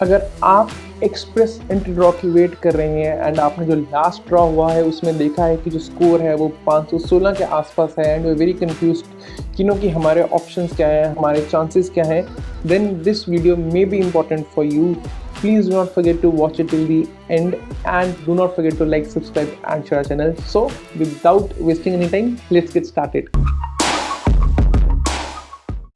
अगर आप express entry draw की वेट कर रहे हैं एंड आपने जो लास्ट ड्रॉ हुआ है उसमें देखा है कि जो स्कोर है वो 516 के आसपास है and you are very confused कि हमारे ऑप्शंस क्या हैं, हमारे चांसेस क्या हैं, then this video may be important for you. Please do not forget to watch it till the end and do not forget to like, subscribe and share our channel. So without wasting any time, let's get started.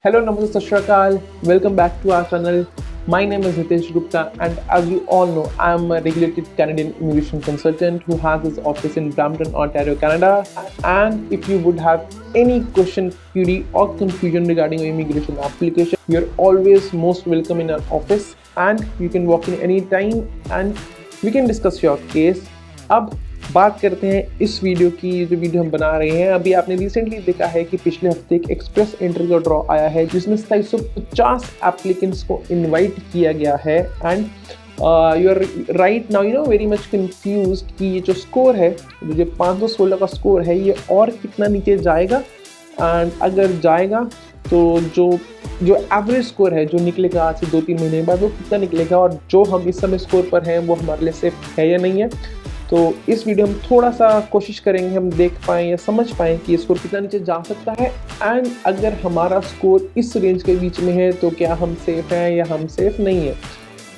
Hello, Namaste, Sat Shri Akal. Welcome back to our channel. My name is Hitesh Gupta and as you all know, I am a regulated Canadian immigration consultant who has his office in Brampton, Ontario, Canada. And if you would have any question, query or confusion regarding your immigration application, you are always most welcome in our office and you can walk in any time and we can discuss your case. अब बात करते हैं इस video की. जो video हम बना रहे हैं, अभी आपने रिसेंटली देखा है कि पिछले हफ्ते एक एक्सप्रेस एंट्री का ड्रॉ आया है जिसमें 750 एप्लीकेंट्स को इनवाइट किया गया है and you are right now very much confused कि ये जो स्कोर है, जो 516 का स्कोर है, ये और कितना नीचे जाएगा एंड अगर जाएगा तो जो एवरेज स्कोर है जो निकलेगा आज से 2-3 महीने बाद वो कितना निकलेगा और जो हम इस समय स्कोर पर हैं वो हमारे लिए सेफ है या नहीं है. तो इस वीडियो में थोड़ा सा कोशिश करेंगे हम देख पाएँ या समझ पाएँ कि ये स्कोर कितना नीचे जा सकता है एंड अगर हमारा स्कोर इस रेंज के बीच में है तो क्या हम सेफ़ हैं या हम सेफ़ नहीं है.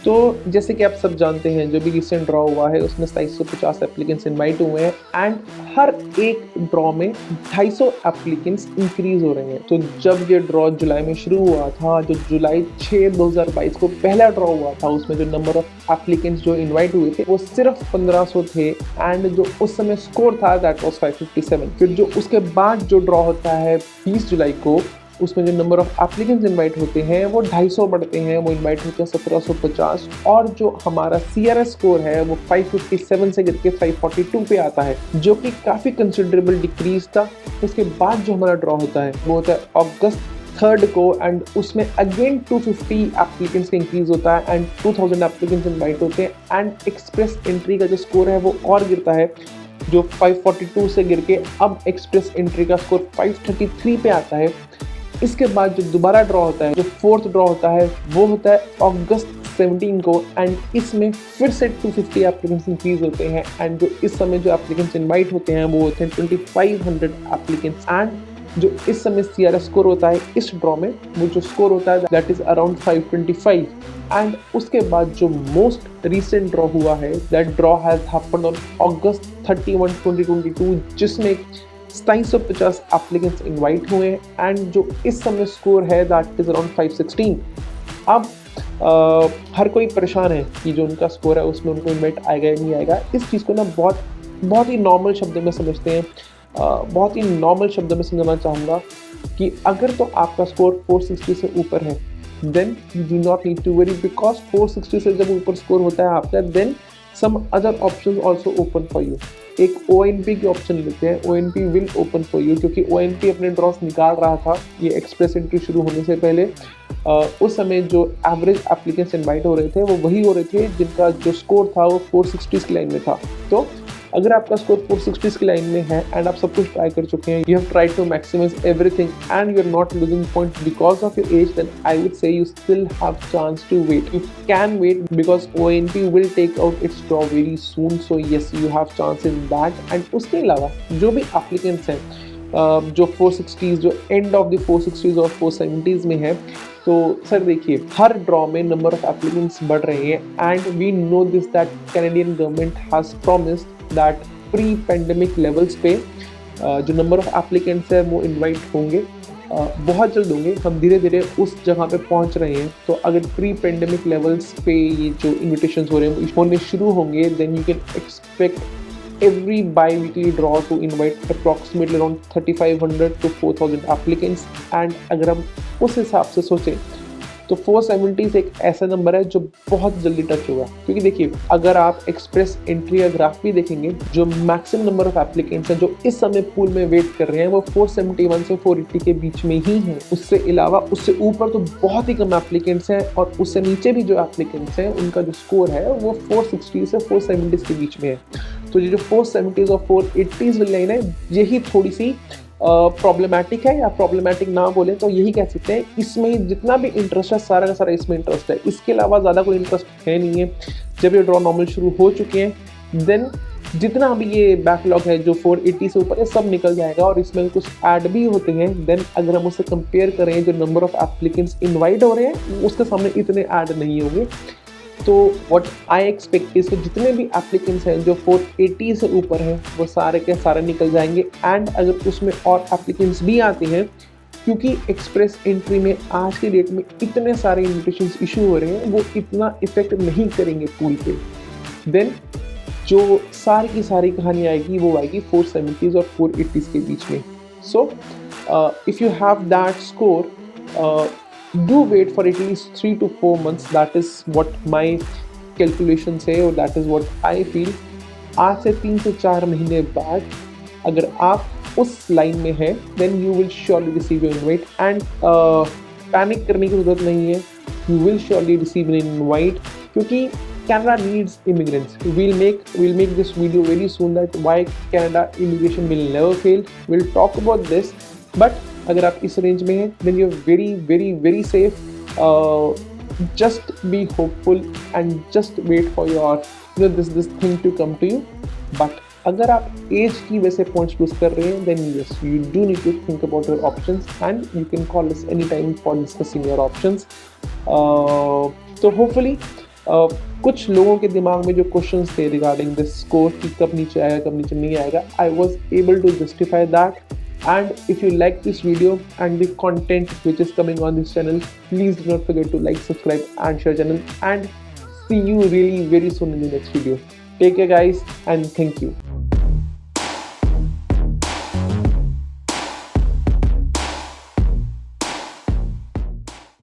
तो जैसे कि आप सब जानते हैं, जो भी रिसेंट ड्रॉ हुआ है उसमें 750 एप्लीकेंट्स इनवाइट हुए हैं एंड हर एक ड्रॉ में 250 एप्लीकेंट्स इंक्रीज हो रहे हैं. तो जब ये ड्रॉ जुलाई में शुरू हुआ था, जो जुलाई 6, 2022 को पहला ड्रॉ हुआ था, उसमें जो नंबर ऑफ एप्लीकेंट्स जो इनवाइट हुए थे वो सिर्फ 1500 थे एंड जो उस समय स्कोर था दैट वाज 557. फिर जो उसके बाद जो ड्रॉ होता है 20 जुलाई को, उसमें जो नंबर ऑफ एप्लीकेंट्स इनवाइट होते हैं वो 250 बढ़ते हैं, वो इनवाइट होते हैं 1750 और जो हमारा CRS स्कोर है वो 557 से गिर के 542 पे आता है, जो कि काफ़ी कंसिडरेबल डिक्रीज था. उसके बाद जो हमारा ड्रॉ होता है वो होता है अगस्त 3 को एंड उसमें अगेन 250 एप्लीकेंट्स का इंक्रीज होता है एंड 2000 एप्लीकेंट्स इनवाइट होते हैं एंड एक्सप्रेस एंट्री का जो स्कोर है वो और गिरता है, जो 542 से गिर के अब एक्सप्रेस एंट्री का स्कोर 533 पे आता है. इसके बाद जो दोबारा ड्रॉ होता है, जो 4th ड्रॉ होता है वो होता है अगस्त 17 को एंड इसमें फिर से 250 एप्लीकेंट्स इंक्रीज होते हैं एंड जो इस समय जो एप्लीकेंट्स इनवाइट होते हैं वो होते हैं 2500 एप्लीकेंट्स एंड जो इस समय CRS स्कोर होता है इस ड्रॉ में, वो जो स्कोर होता है दैट इज अराउंड 525 एंड उसके बाद जो मोस्ट रिसेंट ड्रॉ हुआ है that draw has happened on August 31, 2022 जिसमें 750 एप्लीकेंट्स इनवाइट हुए एंड जो इस समय स्कोर है दैट इज अराउंड 516. अब हर कोई परेशान है कि जो उनका स्कोर है उसमें उनको इनवाइट आएगा या नहीं आएगा. इस चीज़ को ना बहुत ही नॉर्मल शब्दों में समझते हैं. बहुत ही नॉर्मल शब्दों में समझाना चाहूँगा कि अगर तो आपका स्कोर 460 से ऊपर है then you do not need to worry, because 460 से जब ऊपर स्कोर होता है आपका then some other option also open for you. एक ONP की ऑप्शन लेते हैं, ONP will open for you, क्योंकि ONP अपने ड्रॉस निकाल रहा था ये एक्सप्रेस एंट्री शुरू होने से पहले. उस समय जो एवरेज एप्लीकेंट्स इनवाइट हो रहे थे वो वही हो रहे थे जिनका जो स्कोर था वो 460 की लाइन में था. तो अगर आपका स्कोर 460 की लाइन में है एंड आप सब कुछ ट्राई कर चुके हैं, you have tried to maximise everything and you are not losing point because of your age, then I would say you still have chance to wait. You can wait because ONP will take out its draw very soon. So yes, you have chance in that. And उसके अलावा जो भी applicants हैं जो 460s, जो end of the 460s और 470s में है, तो सर देखिए हर ड्रॉ में नंबर ऑफ एप्लीकेंट्स बढ़ रहे हैं and we know this that Canadian government has promised that pre pandemic levels पे जो नंबर ऑफ एप्लीकेंट्स है वो इनवाइट होंगे, बहुत जल्द होंगे. हम धीरे धीरे उस जगह पे पहुंच रहे हैं. तो अगर प्री पेंडेमिक लेवल्स पे ये जो इन्विटेशंस हो रहे हैं वो होने शुरू होंगे then you can expect every bi-weekly draw to invite approximately around 3500 to 4000 applicants and अगर हम उस हिसाब से सोचें तो 470 एक ऐसा नंबर है जो बहुत जल्दी टच होगा. क्योंकि देखिए अगर आप एक्सप्रेस एंट्री या ग्राफ भी देखेंगे, जो मैक्सिमम नंबर ऑफ एप्लीकेंट्स हैं जो इस समय पूल में वेट कर रहे हैं वो 471 से 480 के बीच में ही हैं. उससे अलावा उससे ऊपर तो बहुत ही कम एप्लीकेंट्स हैं और उससे नीचे भी जो एप्लीकेंट्स हैं उनका जो स्कोर है वो 460 से 470 के बीच में है. तो ये जो 470s और 480s वाली लाइन है यही थोड़ी सी प्रॉब्लमेटिक है, या प्रॉब्लमेटिक ना बोले तो यही कह सकते हैं, इसमें जितना भी इंटरेस्ट है सारा का सारा इसमें इंटरेस्ट है, इसके अलावा ज़्यादा कोई इंटरेस्ट है नहीं है। जब ये ड्रॉ नॉर्मल शुरू हो चुके हैं देन जितना भी ये बैकलॉग है जो 480 से ऊपर है सब निकल जाएगा, और इसमें कुछ ऐड भी होते हैं। देन अगर हम उससे कंपेयर करें जो नंबर ऑफ एप्लीकेंट्स इनवाइट हो रहे हैं उसके सामने इतने ऐड नहीं होंगे। तो व्हाट आई एक्सपेक्ट इज जितने भी एप्लीकेंट्स हैं जो 480 से ऊपर हैं वो सारे के सारे निकल जाएंगे। एंड अगर उसमें और एप्लीकेंट्स भी आते हैं, क्योंकि एक्सप्रेस एंट्री में आज के डेट में इतने सारे इन्विटेशन इशू हो रहे हैं वो इतना इफेक्ट नहीं करेंगे पूल पे। देन जो सारी की सारी कहानी आएगी वो आएगी 470s और 480s के बीच में। So if you have that score, do wait for at least 3 to 4 months. That is what my calculations say, और that is what I feel. आज से 3 से 4 महीने बाद अगर आप उस लाइन में हैं then you will surely receive your invite, and panic करने की ज़रूरत नहीं है, you will surely receive an invite, क्योंकि Canada needs immigrants. We'll make this video very soon that why Canada immigration will never fail. We'll talk about this, but अगर आप इस range में हैं then you're very safe. Just be hopeful and just wait for your this thing to come to you. But अगर आप as की वजह से पॉइंट्स लूज कर रहे हैं then yes, you do need to think about your options, and you can call us anytime for discussing your options. तो hopefully कुछ लोगों के दिमाग में जो क्वेश्चंस थे रिगार्डिंग दिस स्कोर कि कब नीचे आएगा कब नीचे नहीं आएगा, I was able to justify that. And if you like this video and the content which is coming on this channel, please do not forget to like, subscribe and share channel, and see you really very soon in the next video. Take care guys, and thank you.